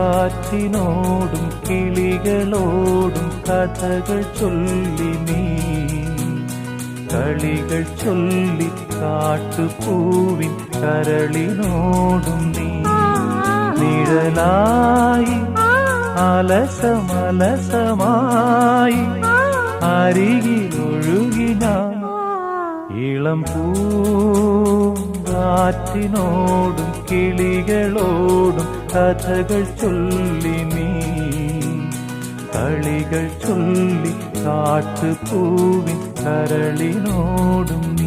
പൂങ്കാറ്റിനോടും കിളികളോടും കഥകൾ ചൊല്ലി നീ കളികൾ ചൊല്ലി കാട്ടുപൂവിൻ കരളിനോടും നീ നിഴലായി അലസമലസമായി അരികിലൊഴുകിന ഇളം പൂങ്കാറ്റിനോടും കിളികളോടും കഥകൾ ചൊല്ലി നീ കളികൾ ചൊല്ലി കാട്ടുപൂവിൻ കരളിനോടും നീ